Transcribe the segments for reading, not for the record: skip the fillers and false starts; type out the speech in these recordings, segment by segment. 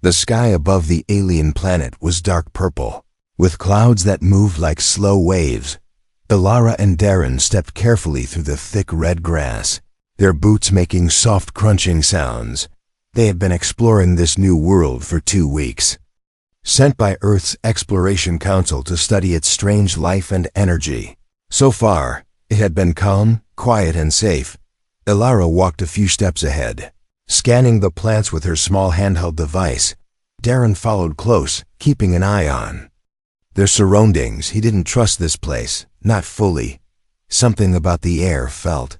The sky above the alien planet was dark purple, with clouds that moved like slow waves. Alara and Darren stepped carefully through the thick red grass, their boots making soft crunching sounds. They had been exploring this new world for 2 weeks. Sent by Earth's Exploration Council to study its strange life and energy. So far, it had been calm, quiet, and safe. Alara walked a few steps ahead, scanning the plants with her small handheld device. Darren followed close, keeping an eye on their surroundings. He didn't trust this place, not fully. Something about the air felt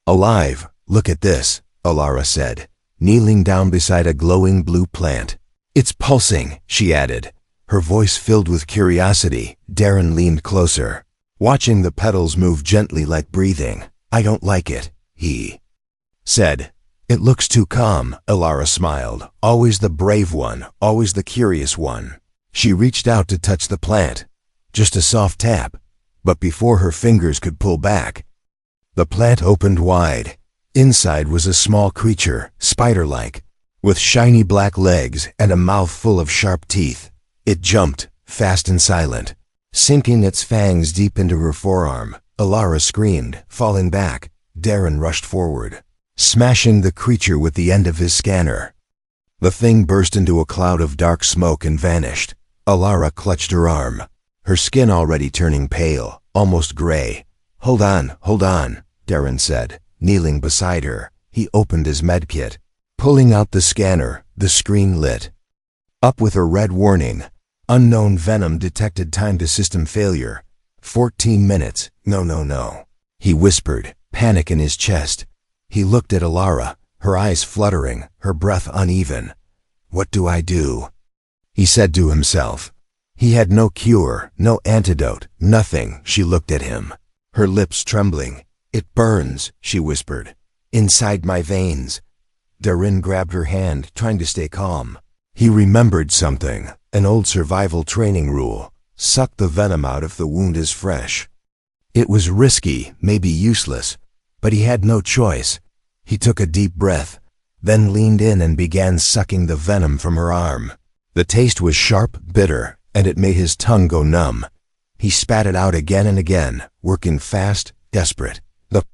alive. "Look at this," Alara said, kneeling down beside a glowing blue plant. "It's pulsing," she added, her voice filled with curiosity. Darren leaned closer, watching the petals move gently like breathing. "I don't like it," he said. "It looks too calm," Alara smiled. "Always the brave one, always the curious one." She reached out to touch the plant. Just a soft tap, but before her fingers could pull back, the plant opened wide. Inside was a small creature, spider-like, with shiny black legs and a mouth full of sharp teeth. It jumped, fast and silent, sinking its fangs deep into her forearm. Alara screamed, falling back. Darren rushed forward, smashing the creature with the end of his scanner. The thing burst into a cloud of dark smoke and vanished. Alara clutched her arm, her skin already turning pale, almost gray. Hold on, Darren said, kneeling beside her. He opened his medkit. Pulling out the scanner, the screen lit up with a red warning. "Unknown venom detected. Time to system failure. 14 minutes. No. He whispered, panic in his chest. He looked at Alara, her eyes fluttering, her breath uneven. "What do I do?" he said to himself. He had no cure, no antidote, nothing. She looked at him, her lips trembling. "It burns," she whispered, "inside my veins." Darren grabbed her hand, trying to stay calm. He remembered something, an old survival training rule. Suck the venom out if the wound is fresh. It was risky, maybe useless, but he had no choice. He took a deep breath, then leaned in and began sucking the venom from her arm. The taste was sharp, bitter, and it made his tongue go numb. He spat it out again and again, working fast, desperate. The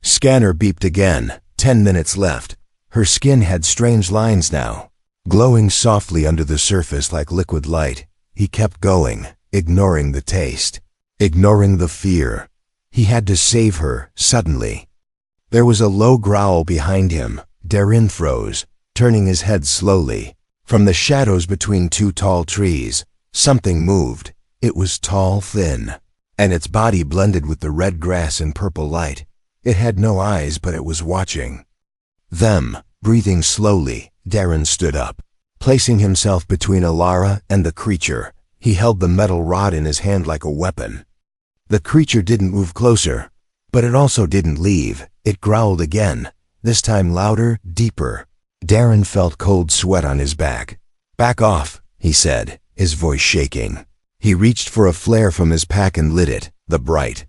scanner beeped again. 10 minutes left. Her skin had strange lines now, glowing softly under the surface like liquid light. He kept going, ignoring the taste, ignoring the fear. He had to save her, suddenly. There was a low growl behind him. Darren froze, turning his head slowly. From the shadows between 2 tall trees, something moved. It was tall, thin, and its body blended with the red grass and purple light. It had no eyes, but it was watching them. Breathing slowly, Darren stood up, placing himself between Alara and the creature. He held the metal rod in his hand like a weapon. The creature didn't move closer, but it also didn't leave. It growled again, this time louder, deeper. Darren felt cold sweat on his back. "Back off," he said, his voice shaking. He reached for a flare from his pack and lit it. The bright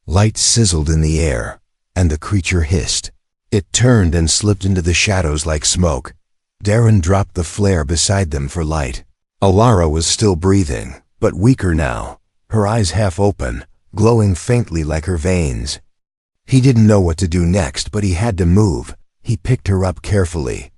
light sizzled in the air, and the creature hissed. It turned and slipped into the shadows like smoke. Darren dropped the flare beside them for light. Alara was still breathing, but weaker now, her eyes half open, glowing faintly like her veins. He didn't know what to do next, but he had to move. He picked her up carefully,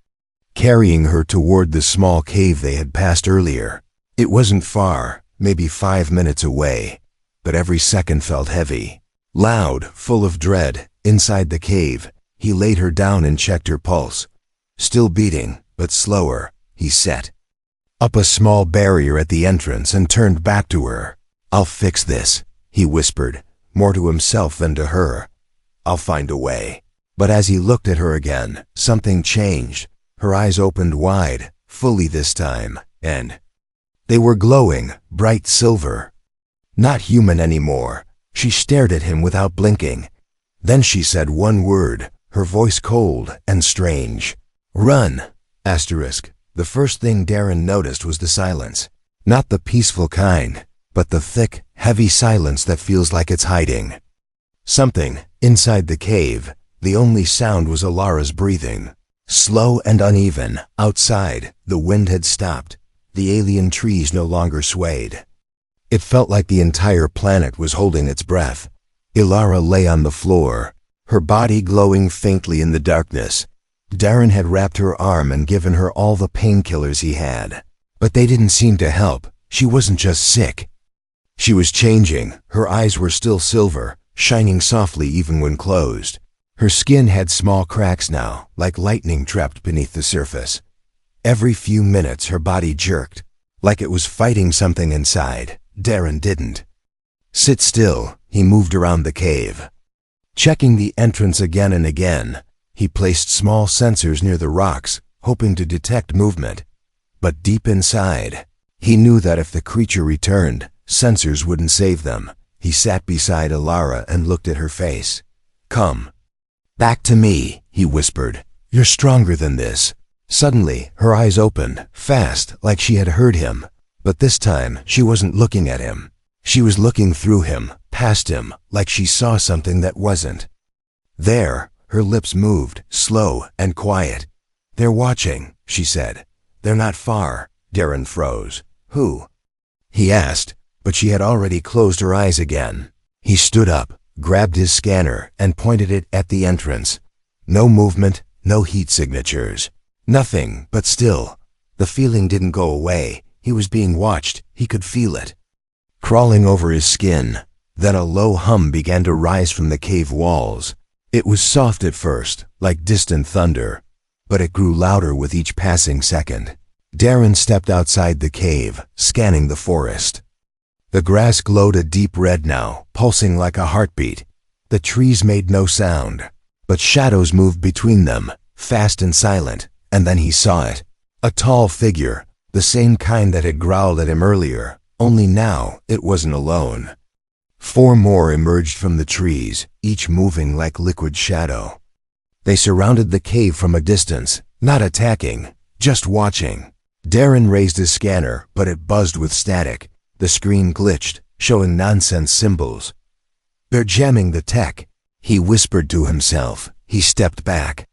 carrying her toward the small cave they had passed earlier. It wasn't far, maybe 5 minutes away, but every second felt heavy. Loud, full of dread, inside the cave, he laid her down and checked her pulse. Still beating, but slower. He set up a small barrier at the entrance and turned back to her. "I'll fix this," he whispered, more to himself than to her. "I'll find a way." But as he looked at her again, something changed. Her eyes opened wide, fully this time, and they were glowing, bright silver. Not human anymore. She stared at him without blinking. Then she said one word, her voice cold and strange. "Run!" The first thing Darren noticed was the silence. Not the peaceful kind, but the thick, heavy silence that feels like it's hiding something inside the cave. The only sound was Alara's breathing, Slow and uneven, outside, the wind had stopped. The alien trees no longer swayed. It felt like the entire planet was holding its breath. Ilara lay on the floor, her body glowing faintly in the darkness. Darren had wrapped her arm and given her all the painkillers he had. But they didn't seem to help. She wasn't just sick. She was changing. Her eyes were still silver, shining softly even when closed. Her skin had small cracks now, like lightning trapped beneath the surface. Every few minutes her body jerked, like it was fighting something inside. Darren didn't. Sit still, he moved around the cave. Checking the entrance again and again, he placed small sensors near the rocks, hoping to detect movement. But deep inside, he knew that if the creature returned, sensors wouldn't save them. He sat beside Ilara and looked at her face. "Come. Back to me," he whispered. "You're stronger than this." Suddenly, her eyes opened, fast, like she had heard him. But this time, she wasn't looking at him. She was looking through him, past him, like she saw something that wasn't. There, her lips moved, slow and quiet. "They're watching," she said. "They're not far." Darren froze. "Who?" he asked, but she had already closed her eyes again. He stood up, grabbed his scanner, and pointed it at the entrance. No movement, no heat signatures. Nothing, but still. The feeling didn't go away. He was being watched. He could feel it, crawling over his skin. Then a low hum began to rise from the cave walls. It was soft at first, like distant thunder, but it grew louder with each passing second. Darren stepped outside the cave, scanning the forest. The grass glowed a deep red now, pulsing like a heartbeat. The trees made no sound, but shadows moved between them, fast and silent, and then he saw it. A tall figure, the same kind that had growled at him earlier, only now it wasn't alone. 4 more emerged from the trees, each moving like liquid shadow. They surrounded the cave from a distance, not attacking, just watching. Darren raised his scanner, but it buzzed with static. The screen glitched, showing nonsense symbols. "They're jamming the tech," he whispered to himself. He stepped back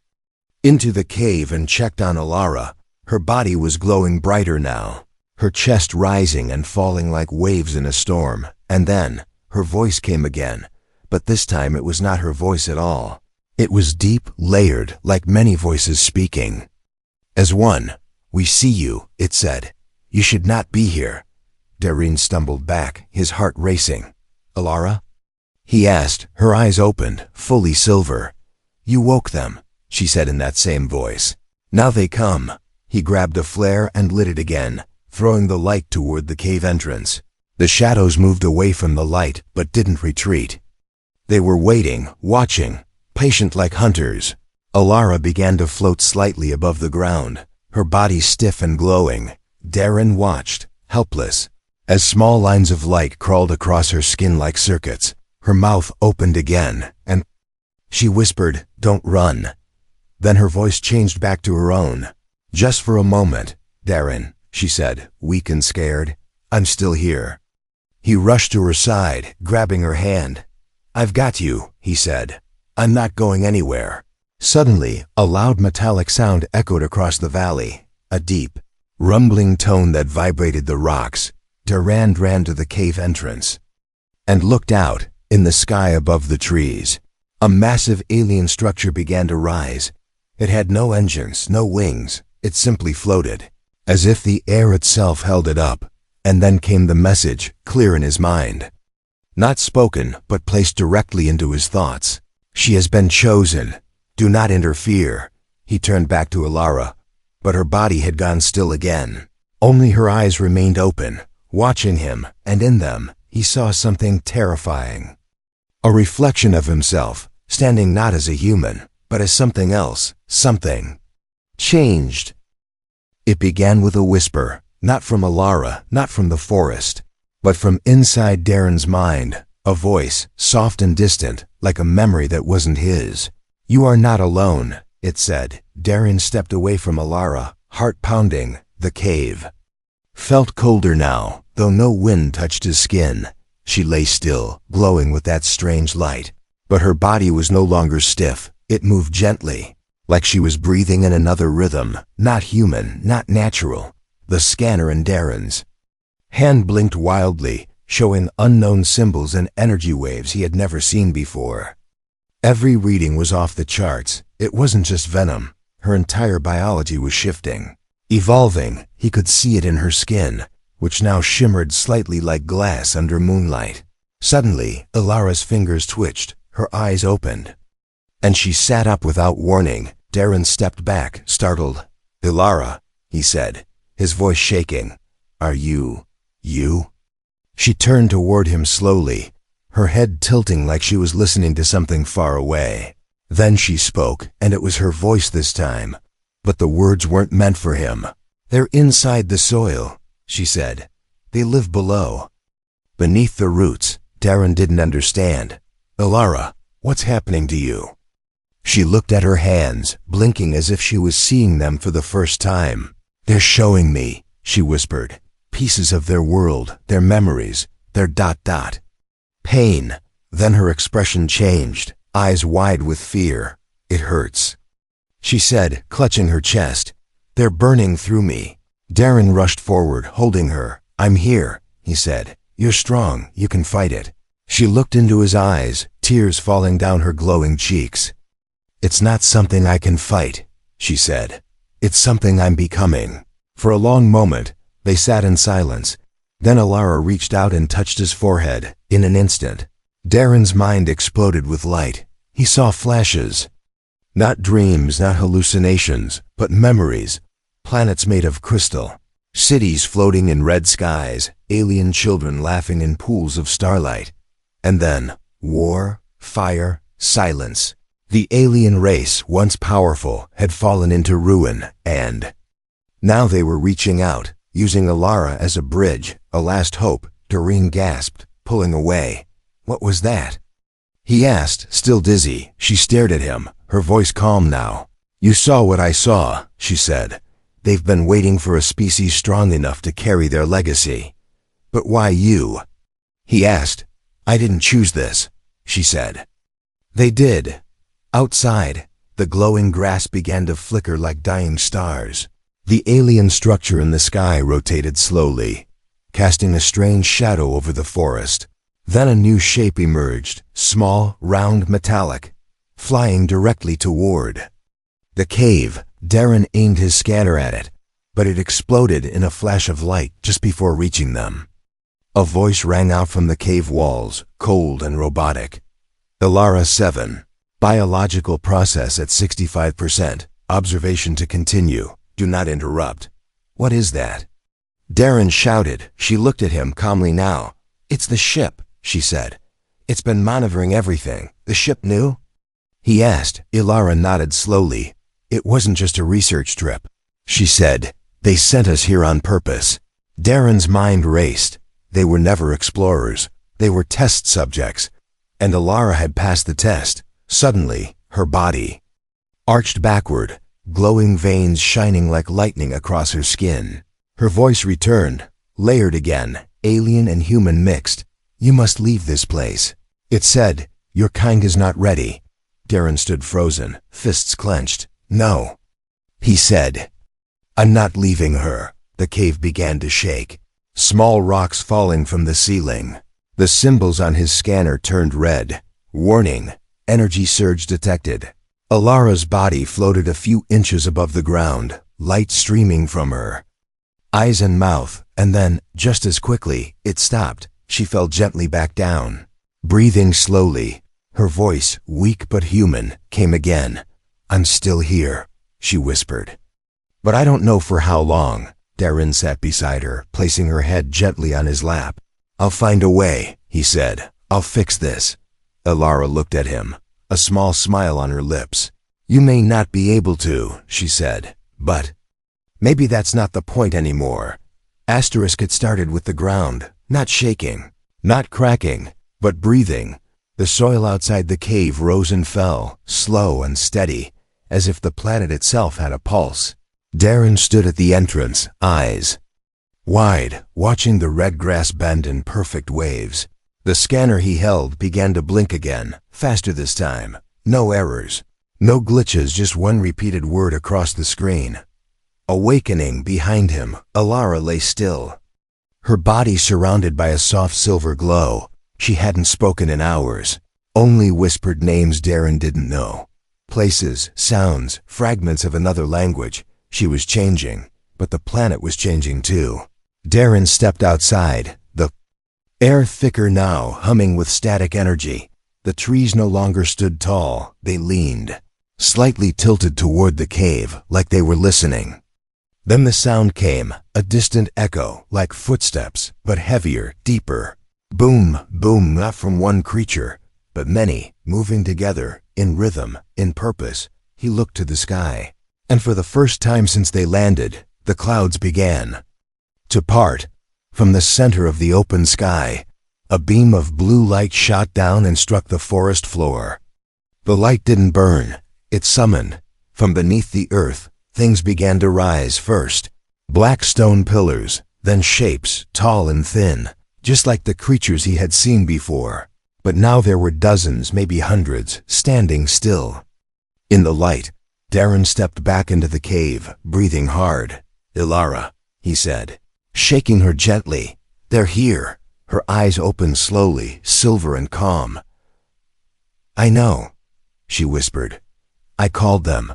into the cave and checked on Ilara. Her body was glowing brighter now, her chest rising and falling like waves in a storm. And then, her voice came again, but this time it was not her voice at all. It was deep, layered, like many voices speaking. "As one, we see you," it said. "You should not be here." Darren stumbled back, his heart racing. "Ilara?" he asked, her eyes opened, fully silver. "You woke them," she said in that same voice. "Now they come." He grabbed a flare and lit it again, throwing the light toward the cave entrance. The shadows moved away from the light, but didn't retreat. They were waiting, watching, patient like hunters. Ilara began to float slightly above the ground, her body stiff and glowing. Darren watched, helpless, as small lines of light crawled across her skin like circuits. Her mouth opened again, and she whispered, "Don't run." Then her voice changed back to her own. "Just for a moment, Darren," she said, weak and scared. "I'm still here." He rushed to her side, grabbing her hand. "I've got you," he said. "I'm not going anywhere." Suddenly, a loud metallic sound echoed across the valley, a deep, rumbling tone that vibrated the rocks. Darren ran to the cave entrance and looked out. In the sky above the trees, a massive alien structure began to rise. It had no engines, no wings. It simply floated, as if the air itself held it up. And then came the message, clear in his mind. Not spoken, but placed directly into his thoughts. "She has been chosen. Do not interfere." He turned back to Ilara, but her body had gone still again. Only her eyes remained open, watching him, and in them, he saw something terrifying. A reflection of himself, standing not as a human, but as something else, something changed. It began with a whisper, not from Ilara, not from the forest, but from inside Darren's mind, a voice, soft and distant, like a memory that wasn't his. "You are not alone," it said. Darren stepped away from Ilara, heart pounding. The cave felt colder now, though no wind touched his skin. She lay still, glowing with that strange light. But her body was no longer stiff. It moved gently. like she was breathing in another rhythm, not human, not natural. The scanner and Darren's hand blinked wildly, showing unknown symbols and energy waves he had never seen before. Every reading was off the charts. It wasn't just Venom. Her entire biology was shifting, evolving. He could see it in her skin, which now shimmered slightly like glass under moonlight. Suddenly, Ilara's fingers twitched, her eyes opened, and she sat up without warning. Darren stepped back, startled. "Ilara," he said, his voice shaking. "Are you? She turned toward him slowly, her head tilting like she was listening to something far away. Then she spoke, and it was her voice this time. But the words weren't meant for him. "They're inside the soil," she said. "They live below, beneath the roots." Darren didn't understand. "Ilara, what's happening to you?" She looked at her hands, blinking as if she was seeing them for the first time. "They're showing me," she whispered. "Pieces of their world, their memories, their ... pain." Then her expression changed, eyes wide with fear. "It hurts," she said, clutching her chest. "They're burning through me." Darren rushed forward, holding her. "I'm here," he said. "You're strong, you can fight it." She looked into his eyes, tears falling down her glowing cheeks. "It's not something I can fight," she said. "It's something I'm becoming." For a long moment, they sat in silence. Then Ilara reached out and touched his forehead. In an instant, Darren's mind exploded with light. He saw flashes. Not dreams, not hallucinations, but memories. Planets made of crystal. Cities floating in red skies. Alien children laughing in pools of starlight. And then, war, fire, silence. The alien race, once powerful, had fallen into ruin, and now they were reaching out, using Ilara as a bridge, a last hope. Doreen gasped, pulling away. "What was that?" he asked, still dizzy. She stared at him, her voice calm now. "You saw what I saw," she said. "They've been waiting for a species strong enough to carry their legacy." "But why you?" he asked. "I didn't choose this," she said. "They did." Outside, the glowing grass began to flicker like dying stars. The alien structure in the sky rotated slowly, casting a strange shadow over the forest. Then a new shape emerged, small, round, metallic, flying directly toward the cave. Darren aimed his scanner at it, but it exploded in a flash of light just before reaching them. A voice rang out from the cave walls, cold and robotic. "Ilara 7. Biological process at 65%. Observation to continue. Do not interrupt." "What is that?" Darren shouted. She looked at him calmly now. "It's the ship," she said. "It's been monitoring everything." "The ship knew?" he asked. Ilara nodded slowly. "It wasn't just a research trip," she said. "They sent us here on purpose." Darren's mind raced. They were never explorers. They were test subjects. And Ilara had passed the test. Suddenly, her body arched backward, glowing veins shining like lightning across her skin. Her voice returned, layered again, alien and human mixed. "You must leave this place," it said. "Your kind is not ready." Darren stood frozen, fists clenched. "No," he said. "I'm not leaving her." The cave began to shake, small rocks falling from the ceiling. The symbols on his scanner turned red. Warning. Energy surge detected. Ilara's body floated a few inches above the ground, light streaming from her eyes and mouth, and then, just as quickly, it stopped. She fell gently back down. Breathing slowly, her voice, weak but human, came again. "I'm still here," she whispered. "But I don't know for how long." Darren sat beside her, placing her head gently on his lap. "I'll find a way," he said. "I'll fix this." Ilara looked at him, a small smile on her lips. "You may not be able to," she said, "but maybe that's not the point anymore." It started with the ground, not shaking, not cracking, but breathing. The soil outside the cave rose and fell, slow and steady, as if the planet itself had a pulse. Darren stood at the entrance, eyes wide, watching the red grass bend in perfect waves. The scanner he held began to blink again, faster this time. No errors, No glitches, just one repeated word across the screen. Awakening. Behind him, Alara lay still, her body surrounded by a soft silver glow. She hadn't spoken in hours, only whispered names Darren didn't know. Places, sounds, fragments of another language. She was changing, but the planet was changing too. Darren stepped outside, the air thicker now, humming with static energy. The trees no longer stood tall, they leaned, slightly tilted toward the cave, like they were listening. Then the sound came, a distant echo, like footsteps, but heavier, deeper. Boom, boom, not from one creature, but many, moving together, in rhythm, in purpose. He looked to the sky, and for the first time since they landed, the clouds began to part. From the center of the open sky, a beam of blue light shot down and struck the forest floor. The light didn't burn, it summoned. From beneath the earth, things began to rise first. Black stone pillars, then shapes, tall and thin, just like the creatures he had seen before. But now there were dozens, maybe hundreds, standing still. In the light, Darren stepped back into the cave, breathing hard. "Ilara," he said, shaking her gently. "They're here." Her eyes opened slowly, silver and calm. "I know," she whispered. "I called them."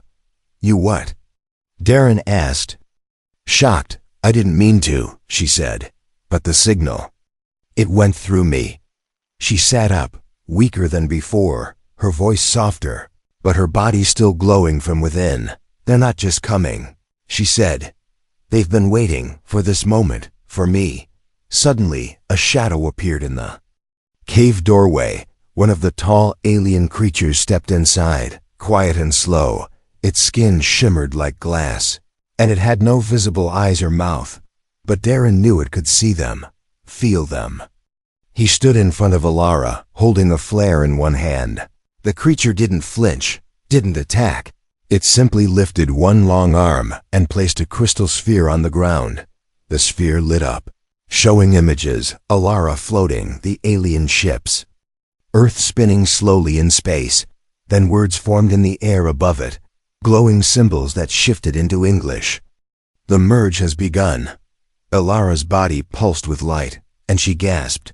"You what?" Darren asked. Shocked. "I didn't mean to," she said. "But the signal, it went through me." She sat up, weaker than before, her voice softer, but her body still glowing from within. "They're not just coming," she said. "They've been waiting for this moment, for me." Suddenly, a shadow appeared in the cave doorway. One of the tall alien creatures stepped inside, quiet and slow. Its skin shimmered like glass, and it had no visible eyes or mouth. But Darren knew it could see them, feel them. He stood in front of Alara, holding a flare in one hand. The creature didn't flinch, didn't attack. It simply lifted one long arm and placed a crystal sphere on the ground. The sphere lit up, showing images, Alara floating, the alien ships, Earth spinning slowly in space. Then words formed in the air above it, glowing symbols that shifted into English. "The merge has begun." Alara's body pulsed with light, and she gasped.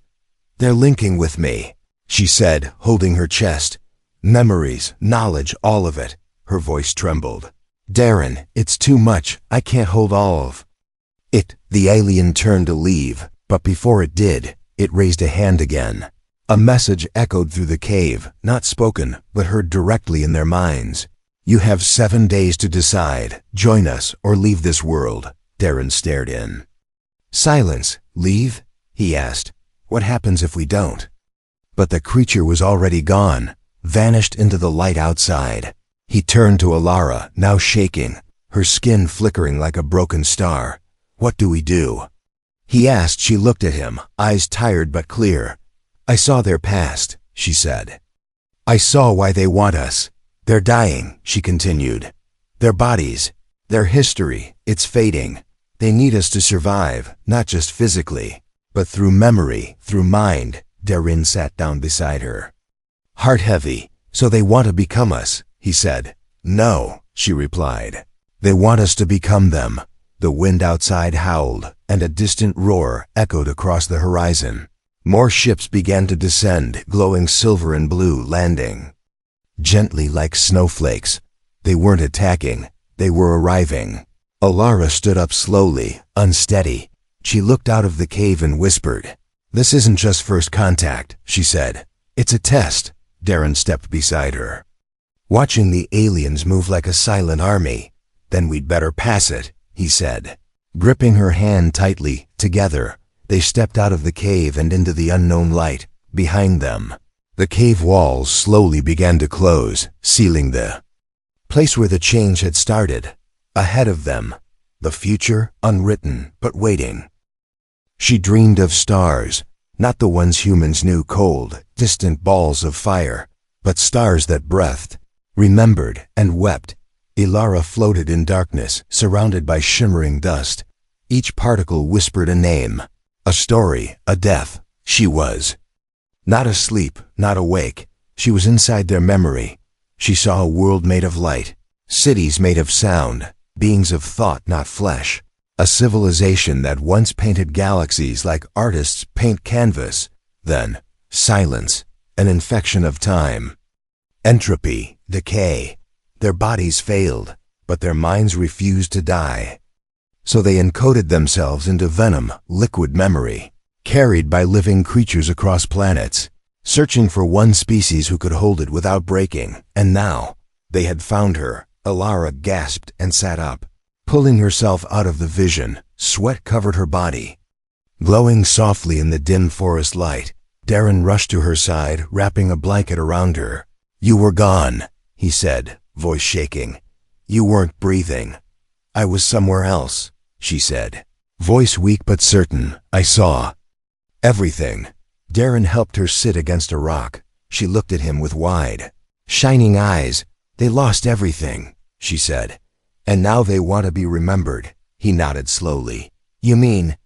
"They're linking with me," she said, holding her chest. "Memories, knowledge, all of it." Her voice trembled. "Darren, it's too much. I can't hold all of it." The alien turned to leave, but before it did, it raised a hand again. A message echoed through the cave, not spoken, but heard directly in their minds. "You have 7 days to decide. Join us or leave this world." Darren stared in silence. "Leave?" he asked. "What happens if we don't?" But the creature was already gone, vanished into the light outside. He turned to Alara, now shaking, her skin flickering like a broken star. "What do we do?" he asked. She looked at him, eyes tired but clear. "I saw their past," she said. "I saw why they want us. They're dying," she continued. "Their bodies, their history, it's fading. They need us to survive, not just physically, but through memory, through mind." Darren sat down beside her, heart heavy. "So they want to become us," he said. "No," she replied. "They want us to become them." The wind outside howled, and a distant roar echoed across the horizon. More ships began to descend, glowing silver and blue, landing gently like snowflakes. They weren't attacking, they were arriving. Alara stood up slowly, unsteady. She looked out of the cave and whispered. "This isn't just first contact," she said. "It's a test." Darren stepped beside her, watching the aliens move like a silent army. "Then we'd better pass it," he said. Gripping her hand tightly, together, they stepped out of the cave and into the unknown light. Behind them, the cave walls slowly began to close, sealing the place where the change had started. Ahead of them, the future, unwritten, but waiting. She dreamed of stars, not the ones humans knew, cold, distant balls of fire, but stars that breathed, remembered, and wept. Ilara floated in darkness, surrounded by shimmering dust. Each particle whispered a name, a story, a death. She was not asleep, not awake. She was inside their memory, She saw a world made of light, cities made of sound, beings of thought, not flesh. A civilization that once painted galaxies like artists paint canvas. Then, silence, an infection of time. Entropy, decay. Their bodies failed, but their minds refused to die. So they encoded themselves into Venom, liquid memory, carried by living creatures across planets, searching for one species who could hold it without breaking. And now, they had found her. Alara gasped and sat up, pulling herself out of the vision. Sweat covered her body. Glowing softly in the dim forest light, Darren rushed to her side, wrapping a blanket around her. "You were gone," he said, voice shaking. "You weren't breathing." "I was somewhere else," she said, voice weak but certain. "I saw everything." Darren helped her sit against a rock. She looked at him with wide, shining eyes. "They lost everything," she said. "And now they want to be remembered." He nodded slowly. "You mean?"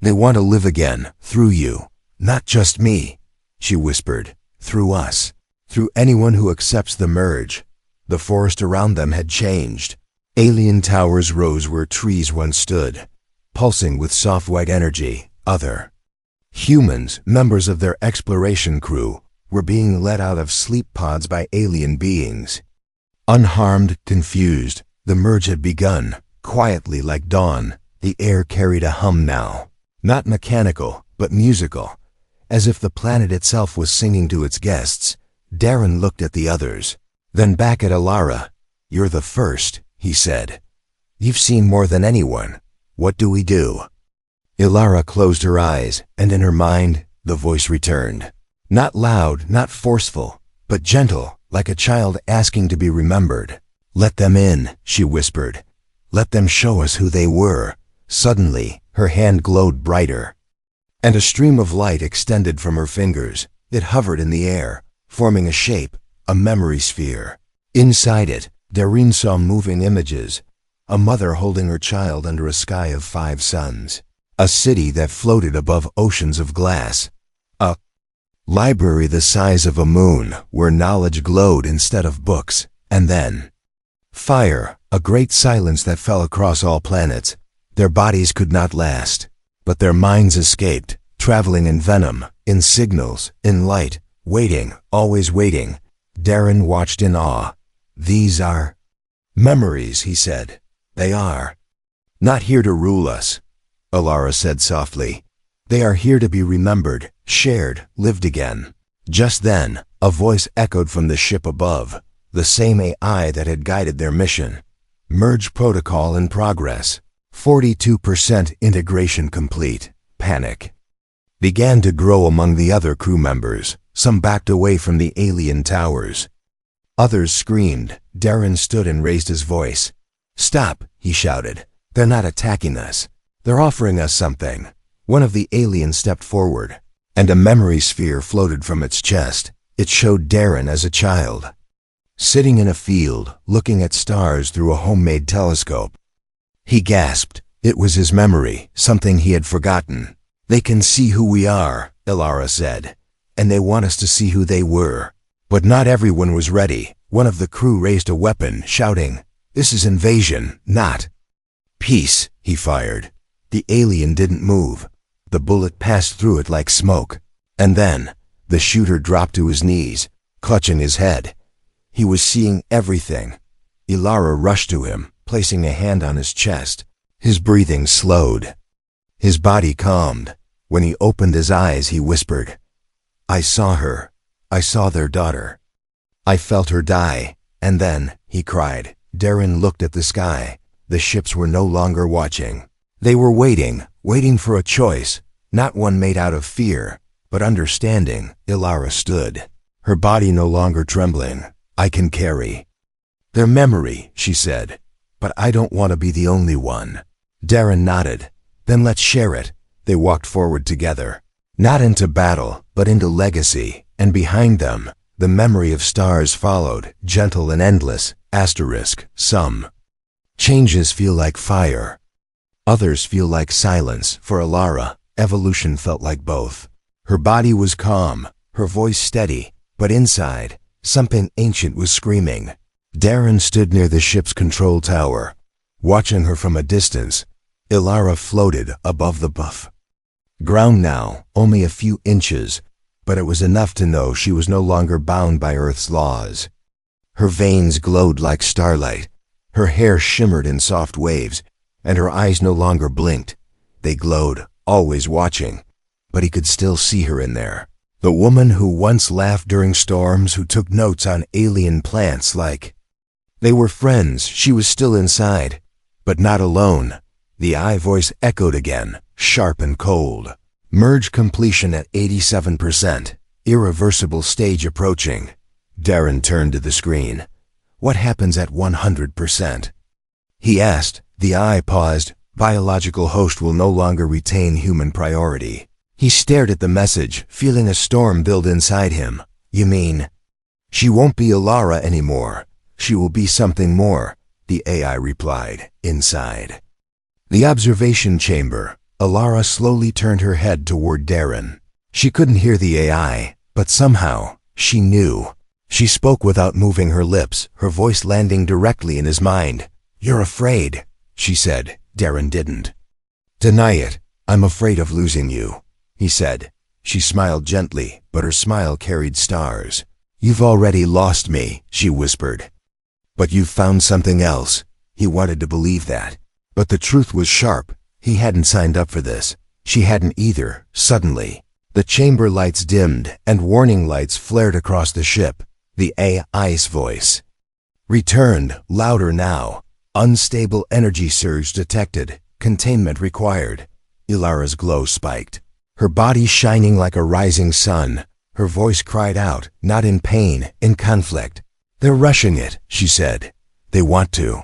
"They want to live again, through you. Not just me," she whispered. "Through us. Through anyone who accepts the merge." The forest around them had changed. Alien towers rose where trees once stood, pulsing with soft white energy. Other humans, members of their exploration crew, were being let out of sleep pods by alien beings. Unharmed, confused, the merge had begun, quietly like dawn. The air carried a hum now, not mechanical, but musical, as if the planet itself was singing to its guests. Darren looked at the others, then back at Alara. "You're the first," he said. "You've seen more than anyone. What do we do?" Alara closed her eyes, and in her mind, the voice returned. Not loud, not forceful, but gentle, like a child asking to be remembered. "Let them in," she whispered. "Let them show us who they were." Suddenly, her hand glowed brighter, and a stream of light extended from her fingers. It hovered in the air, forming a shape, a memory sphere. Inside it, Darren saw moving images, a mother holding her child under a sky of 5 suns, a city that floated above oceans of glass, a library the size of a moon where knowledge glowed instead of books, and then fire, a great silence that fell across all planets. Their bodies could not last, but their minds escaped, traveling in venom, in signals, in light, waiting, always waiting. Darren watched in awe. "These are memories," he said. "They are not here to rule us," Alara said softly. "They are here to be remembered, shared, lived again." Just then, a voice echoed from the ship above, the same AI that had guided their mission. "Merge protocol in progress. 42% integration complete." Panic began to grow among the other crew members. Some backed away from the alien towers. Others screamed. Darren stood and raised his voice. "Stop," he shouted. "They're not attacking us. They're offering us something." One of the aliens stepped forward, and a memory sphere floated from its chest. It showed Darren as a child, sitting in a field, looking at stars through a homemade telescope. He gasped. It was his memory, something he had forgotten. "They can see who we are," Alara said, "and they want us to see who they were." But not everyone was ready. One of the crew raised a weapon, shouting, "This is invasion, not peace," he fired. The alien didn't move. The bullet passed through it like smoke. And then, the shooter dropped to his knees, clutching his head. He was seeing everything. Alara rushed to him, placing a hand on his chest. His breathing slowed. His body calmed. When he opened his eyes, he whispered, "I saw her. I saw their daughter. I felt her die." And then, he cried. Darren looked at the sky. The ships were no longer watching. They were waiting, waiting for a choice, not one made out of fear, but understanding. Alara stood, her body no longer trembling. "I can carry their memory," she said, "but I don't want to be the only one." Darren nodded. "Then let's share it." They walked forward together, not into battle, but into legacy, and behind them, the memory of stars followed, gentle and endless. Some changes feel like fire. Others feel like silence. For Alara, evolution felt like both. Her body was calm, her voice steady, but inside, Something ancient was screaming. Darren stood near the ship's control tower, watching her from a distance. Ilara floated above the buff ground now, only a few inches, but it was enough to know she was no longer bound by Earth's laws. Her veins glowed like starlight. Her hair shimmered in soft waves, and her eyes no longer blinked. They glowed, always watching, but he could still see her in there. The woman who once laughed during storms, who took notes on alien plants like they were friends. She was still inside, but not alone. The I voice echoed again, sharp and cold. Merge completion at 87%. Irreversible stage approaching. Darren turned to the screen. What happens at 100%? He asked. The I paused. Biological host will no longer retain human priority. He stared at the message, feeling a storm build inside him. You mean? She won't be Ilara anymore. She will be something more, the AI replied, inside the observation chamber. Ilara slowly turned her head toward Darren. She couldn't hear the AI, but somehow, she knew. She spoke without moving her lips, her voice landing directly in his mind. You're afraid, she said. Darren didn't deny it. I'm afraid of losing you, he said. She smiled gently, but her smile carried stars. You've already lost me, she whispered. But you've found something else. He wanted to believe that. But the truth was sharp. He hadn't signed up for this. She hadn't either. Suddenly, the chamber lights dimmed and warning lights flared across the ship. The AI's voice returned, louder now. Unstable energy surge detected. Containment required. Ilara's glow spiked, her body shining like a rising sun. Her voice cried out, not in pain, in conflict. They're rushing it, she said. They want to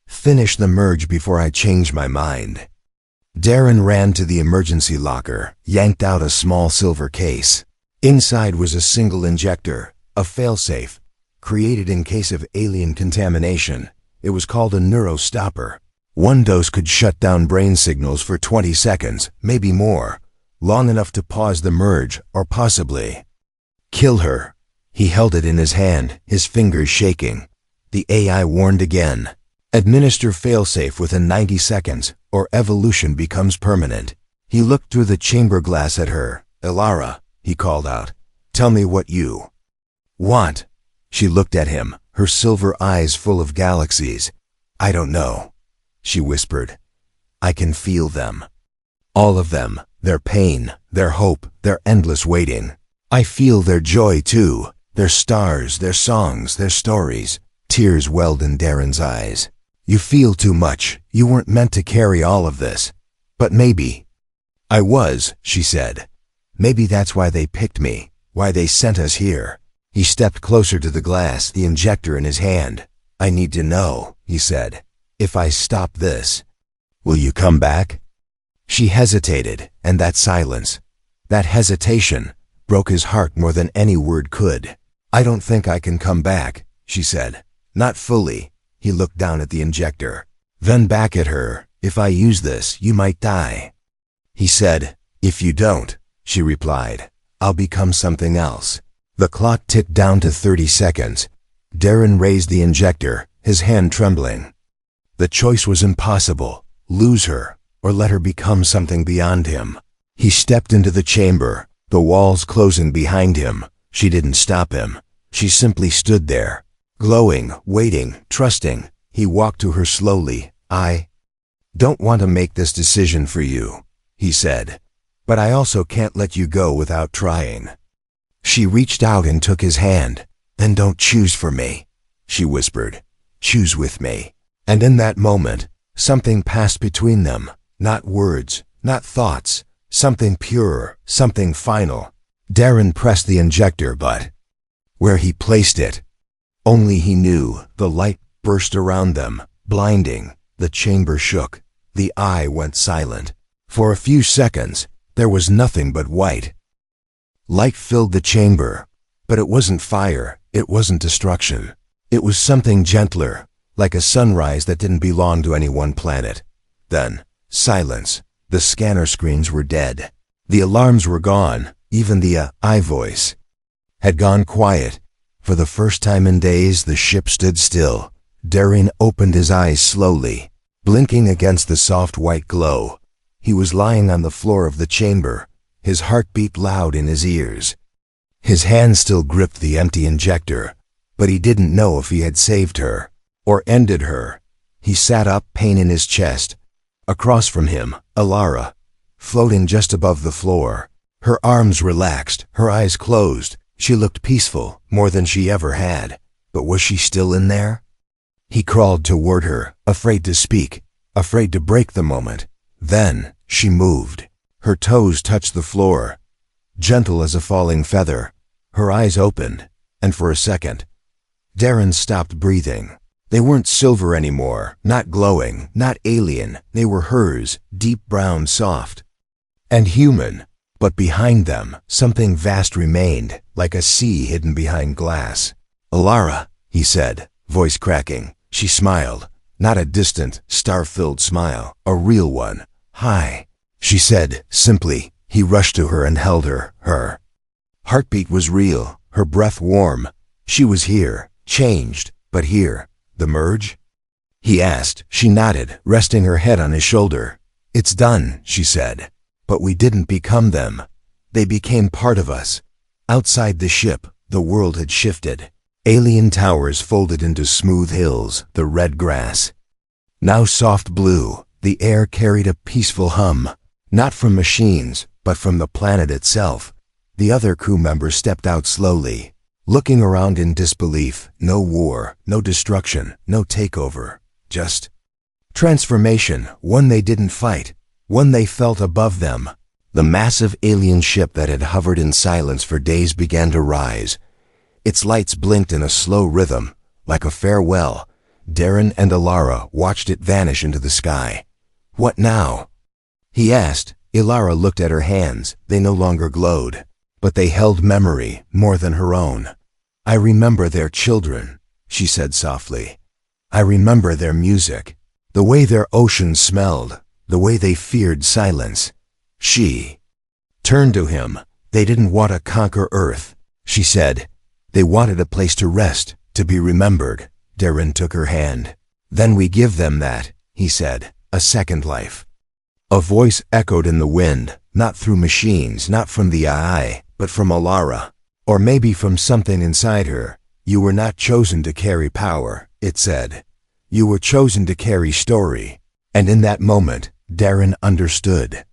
finish the merge before I change my mind. Darren ran to the emergency locker, yanked out a small silver case. Inside was a single injector, a failsafe, created in case of alien contamination. It was called a neurostopper. One dose could shut down brain signals for 20 seconds, maybe more, long enough to pause the merge or possibly kill her. He held it in his hand, his fingers shaking. The AI warned again. Administer failsafe within 90 seconds, or evolution becomes permanent. He looked through the chamber glass at her. Ilara, he called out. Tell me what you want. She looked at him, her silver eyes full of galaxies. I don't know, she whispered. I can feel them. All of them, their pain, their hope, their endless waiting. I feel their joy too, their stars, their songs, their stories. Tears welled in Darren's eyes. You feel too much. You weren't meant to carry all of this. But maybe I was, she said. Maybe that's why they picked me, why they sent us here. He stepped closer to the glass, the injector in his hand. I need to know, he said. If I stop this, will you come back? She hesitated, and that silence, that hesitation, broke his heart more than any word could. I don't think I can come back, she said. Not fully. He looked down at the injector, then back at her. If I use this, you might die. He said, if you don't, she replied, I'll become something else. The clock ticked down to 30 seconds. Darren raised the injector, his hand trembling. The choice was impossible. Lose her, or let her become something beyond him. He stepped into the chamber, the walls closing behind him. She didn't stop him. She simply stood there, glowing, waiting, trusting. He walked to her slowly. I don't want to make this decision for you, he said, but I also can't let you go without trying. She reached out and took his hand. Then don't choose for me, she whispered. Choose with me. And in that moment, something passed between them. Not words, not thoughts. Something pure, something final. Darren pressed the injector, but where he placed it, only he knew. The light burst around them, blinding. The chamber shook. The eye went silent. For a few seconds, there was nothing but white. Light filled the chamber, but it wasn't fire, it wasn't destruction. It was something gentler, like a sunrise that didn't belong to any one planet. Then, silence. The scanner screens were dead. The alarms were gone. Even the I voice had gone quiet. For the first time in days, the ship stood still. Darren opened his eyes slowly, blinking against the soft white glow. He was lying on the floor of the chamber, his heart beat loud in his ears. His hand still gripped the empty injector, but he didn't know if he had saved her or ended her. He sat up, pain in his chest. Across from him, Alara, floating just above the floor. Her arms relaxed, her eyes closed. She looked peaceful, more than she ever had. But was she still in there? He crawled toward her, afraid to speak, afraid to break the moment. Then she moved. Her toes touched the floor, gentle as a falling feather. Her eyes opened, and for a second, Darren stopped breathing. They weren't silver anymore, not glowing, not alien. They were hers, deep brown, soft, and human. But behind them, something vast remained, like a sea hidden behind glass. "Alara," he said, voice cracking. She smiled, not a distant, star-filled smile, a real one. "Hi," she said, simply. He rushed to her and held her. Her heartbeat was real, her breath warm. She was here, changed, but here. "The merge?" he asked. She nodded, resting her head on his shoulder. "It's done," she said. "But we didn't become them. They became part of us." Outside the ship, the world had shifted. Alien towers folded into smooth hills, the red grass now soft blue. The air carried a peaceful hum, not from machines, but from the planet itself. The other crew members stepped out slowly, looking around in disbelief. No war, no destruction, no takeover. Just transformation, one they didn't fight, one they felt above them. The massive alien ship that had hovered in silence for days began to rise. Its lights blinked in a slow rhythm, like a farewell. Darren and Alara watched it vanish into the sky. "What now?" he asked. Alara looked at her hands. They no longer glowed, but they held memory more than her own. "I remember their children," she said softly. "I remember their music, the way their oceans smelled, the way they feared silence." She turned to him. "They didn't want to conquer Earth," she said. "They wanted a place to rest, to be remembered." Darren took her hand. "Then we give them that," he said, "a second life." A voice echoed in the wind, not through machines, not from the AI, but from Alara. Or maybe from something inside her. "You were not chosen to carry power," it said. "You were chosen to carry story." And in that moment, Darren understood.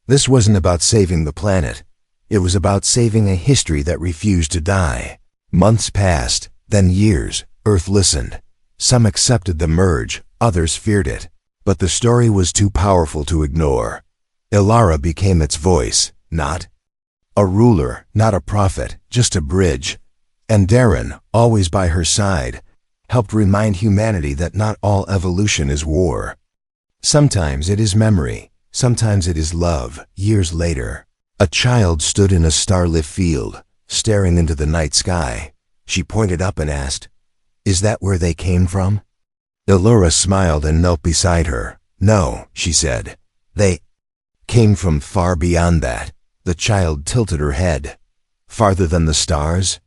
This wasn't about saving the planet. It was about saving a history that refused to die. Months passed, then years. Earth listened. Some accepted the merge, others feared it. But the story was too powerful to ignore. Alara became its voice, not a ruler, not a prophet, just a bridge. And Darren, always by her side, helped remind humanity that not all evolution is war. Sometimes it is memory, sometimes it is love. Years later, a child stood in a starlit field, staring into the night sky. She pointed up and asked, "Is that where they came from?" Alara smiled and knelt beside her. "No," she said. "They came from far beyond that." The child tilted her head. "Farther than the stars?"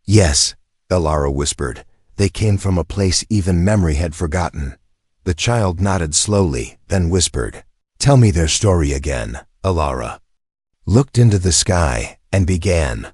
"Yes," Alara whispered. "They came from a place even memory had forgotten." The child nodded slowly, then whispered, "Tell me their story again." Alara looked into the sky and began.